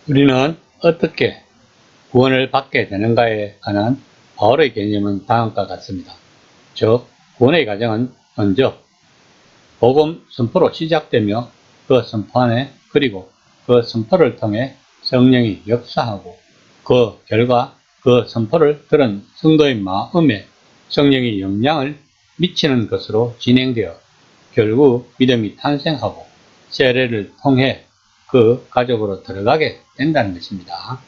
우리는 어떻게 구원을 받게 되는가에 관한 바울의 개념은 다음과 같습니다. 즉, 구원의 과정은 먼저 복음 선포로 시작되며 그 선포 안에 그리고 그 선포를 통해 성령이 역사하고 그 결과 그 선포를 들은 성도의 마음에 성령의 영향을 미치는 것으로 진행되어 결국 믿음이 탄생하고 세례를 통해 그 가족으로 들어가게 된다는 것입니다.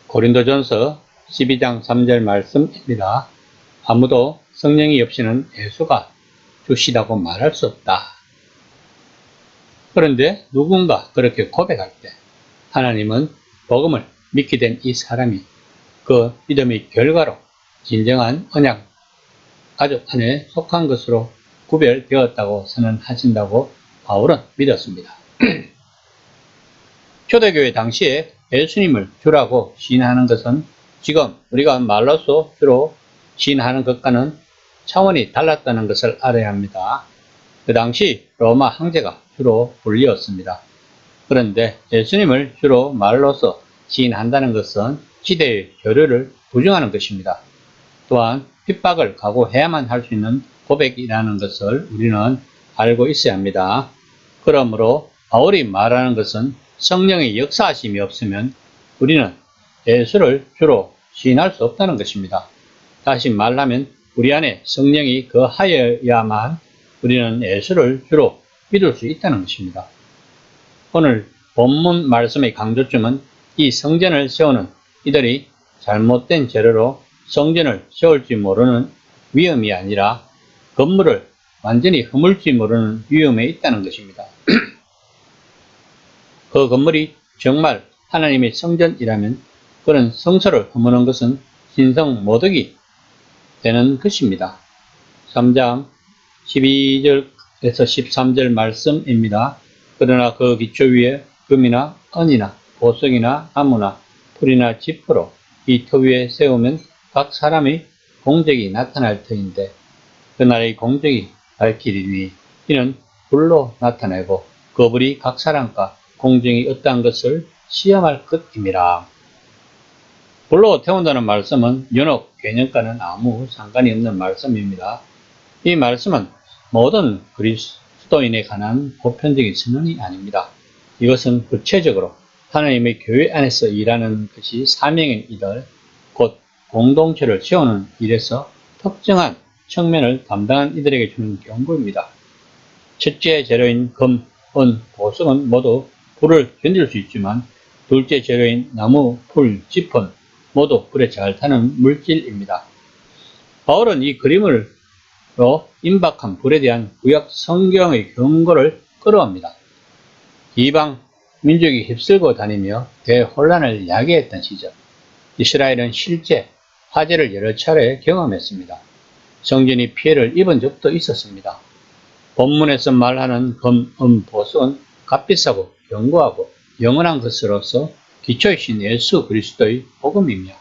고린도전서 12장 3절 말씀입니다. 아무도 성령이 없이는 예수가 주시다고 말할 수 없다. 그런데 누군가 그렇게 고백할 때 하나님은 복음을 믿게 된 이 사람이 그 믿음의 결과로 진정한 언약 가족 안에 속한 것으로 구별되었다고 선언하신다고 바울은 믿었습니다. 초대교회 당시에 예수님을 주라고 시인하는 것은 지금 우리가 말로써 주로 시인하는 것과는 차원이 달랐다는 것을 알아야 합니다. 그 당시 로마 황제가 주로 불리었습니다. 그런데 예수님을 주로 말로써 시인한다는 것은 시대의 교류를 부정하는 것입니다. 또한 핍박을 각오해야만 할 수 있는 고백이라는 것을 우리는 알고 있어야 합니다. 그러므로 바울이 말하는 것은 성령의 역사하심이 없으면 우리는 예수를 주로 시인할 수 없다는 것입니다. 다시 말하면 우리 안에 성령이 거하여야만 우리는 예수를 주로 믿을 수 있다는 것입니다. 오늘 본문 말씀의 강조점은 이 성전을 세우는 이들이 잘못된 재료로 성전을 세울지 모르는 위험이 아니라 건물을 완전히 허물지 모르는 위험에 있다는 것입니다. 그 건물이 정말 하나님의 성전이라면 그런 성소를 허무는 것은 신성모독이 되는 것입니다. 3장 12절에서 13절 말씀입니다. 그러나 그 기초 위에 금이나 은이나 보석이나 나무나 풀이나 지프로 이 터 위에 세우면 각 사람의 공적이 나타날 터인데 그날의 공적이 밝히리니 이는 불로 나타내고 그 불이 각 사람과 공정이 어떠한 것을 시험할 것임이라. 불로 태운다는 말씀은 연옥 개념과는 아무 상관이 없는 말씀입니다. 이 말씀은 모든 그리스도인에 관한 보편적인 선언이 아닙니다. 이것은 구체적으로 하나님의 교회 안에서 일하는 것이 사명인 이들, 곧 공동체를 세우는 일에서 특정한 측면을 담당한 이들에게 주는 경고입니다. 첫째 재료인 금, 은, 보석은 모두 불을 견딜 수 있지만 둘째 재료인 나무, 풀, 지폰 모두 불에 잘 타는 물질입니다. 바울은 이 그림으로 임박한 불에 대한 구약 성경의 경고를 끌어옵니다. 이방 민족이 휩쓸고 다니며 대혼란을 야기했던 시절 이스라엘은 실제 화재를 여러 차례 경험했습니다. 성전이 피해를 입은 적도 있었습니다. 본문에서 말하는 금, 은, 보석은 값비싸고 견고하고 영원한 것으로서 기초이신 예수 그리스도의 복음이며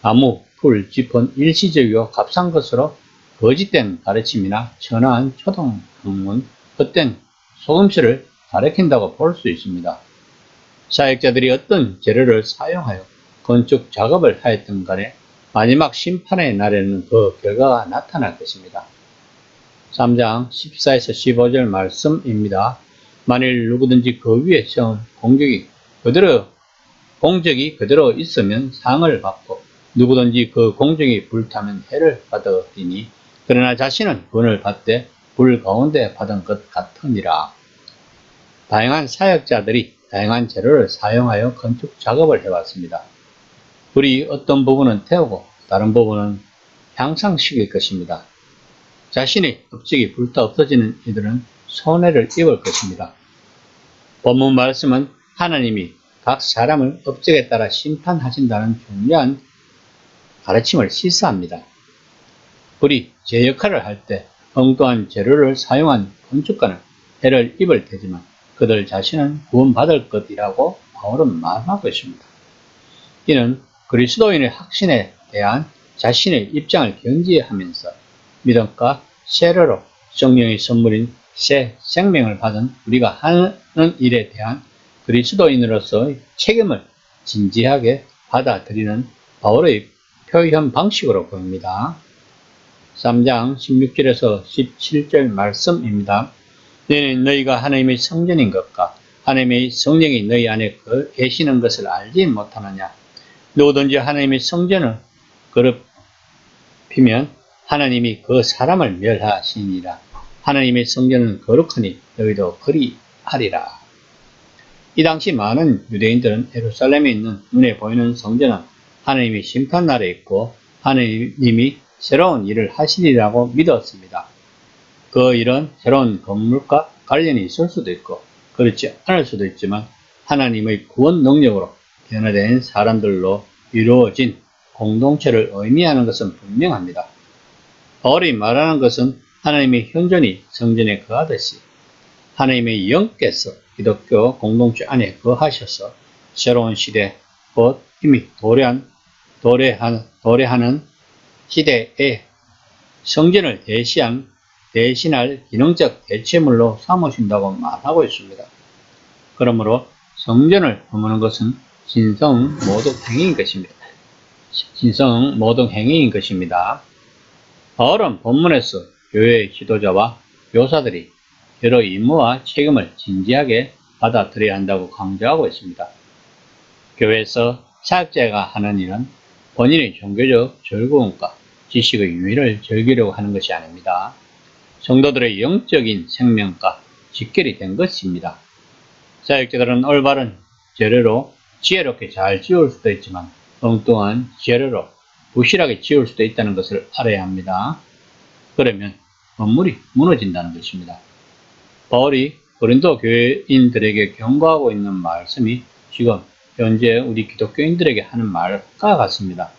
나무, 풀, 지폰 일시적이고 값싼 것으로 거짓된 가르침이나 천하한 초등학문, 헛된 속임수를 가리킨다고 볼 수 있습니다. 사역자들이 어떤 재료를 사용하여 건축 작업을 하였든 간에 마지막 심판의 날에는 그 결과가 나타날 것입니다. 3장 14에서 15절 말씀입니다. 만일 누구든지 그 위에 세운 공적이 그대로 있으면 상을 받고 누구든지 그 공적이 불타면 해를 받으리니 그러나 자신은 구원을 받되 불 가운데 받은 것 같으니라. 다양한 사역자들이 다양한 재료를 사용하여 건축 작업을 해왔습니다. 불이 어떤 부분은 태우고 다른 부분은 향상시킬 것입니다. 자신의 업적이 불타 없어지는 이들은 손해를 입을 것입니다. 본문 말씀은 하나님이 각 사람을 업적에 따라 심판하신다는 중요한 가르침을 시사합니다. 불이 제 역할을 할 때 엉뚱한 재료를 사용한 건축가는 해를 입을 테지만 그들 자신은 구원받을 것이라고 바울은 말하고 있습니다. 이는 그리스도인의 확신에 대한 자신의 입장을 경지하면서 믿음과 세례로 성령의 선물인 새 생명을 받은 우리가 하는 일에 대한 그리스도인으로서 책임을 진지하게 받아들이는 바울의 표현 방식으로 보입니다. 3장 16절에서 17절 말씀입니다. 너희는 너희가 하나님의 성전인 것과 하나님의 성령이 너희 안에 계시는 것을 알지 못하느냐. 누구든지 하나님의 성전을 더럽히면 하나님이 그 사람을 멸하시니라. 하나님의 성전은 거룩하니 너희도 그리하리라. 이 당시 많은 유대인들은 예루살렘에 있는 눈에 보이는 성전은 하나님이 심판날에 있고 하나님이 새로운 일을 하시리라고 믿었습니다. 그 일은 새로운 건물과 관련이 있을 수도 있고 그렇지 않을 수도 있지만 하나님의 구원 능력으로 변화된 사람들로 이루어진 공동체를 의미하는 것은 분명합니다. 바울이 말하는 것은 하나님의 현존이 성전에 거하듯이 하나님의 영께서 기독교 공동체 안에 거하셔서 새로운 시대, 곧 이미 도래하는 시대에 성전을 대신할 기능적 대체물로 삼으신다고 말하고 있습니다. 그러므로 성전을 허무는 것은 신성 모독 행위인 것입니다. 바울은 본문에서 교회의 지도자와 교사들이 여러 임무와 책임을 진지하게 받아들여야 한다고 강조하고 있습니다. 교회에서 사역자가 하는 일은 본인의 종교적 즐거움과 지식의 유의를 즐기려고 하는 것이 아닙니다. 성도들의 영적인 생명과 직결이 된 것입니다. 사역자들은 올바른 재료로 지혜롭게 잘 지을 수도 있지만 엉뚱한 재료로 부실하게 지을 수도 있다는 것을 알아야 합니다. 그러면 건물이 무너진다는 것입니다. 바울이 고린도 교회인들에게 경고하고 있는 말씀이 지금 현재 우리 기독교인들에게 하는 말과 같습니다.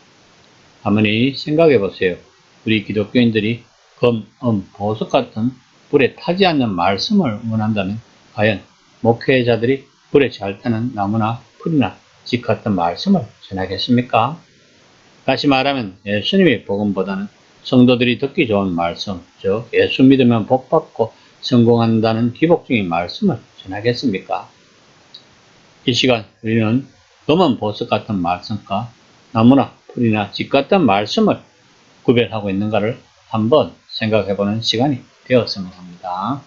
가만히 생각해 보세요. 우리 기독교인들이 검, 보석 같은 불에 타지 않는 말씀을 원한다면 과연 목회자들이 불에 잘 타는 나무나 풀이나 집 같은 말씀을 전하겠습니까? 다시 말하면 예수님의 복음보다는 성도들이 듣기 좋은 말씀, 즉 예수 믿으면 복받고 성공한다는 기복적인 말씀을 전하겠습니까? 이 시간 우리는 검은 보석 같은 말씀과 나무나 풀이나 집 같은 말씀을 구별하고 있는가를 한번 생각해보는 시간이 되었으면 합니다.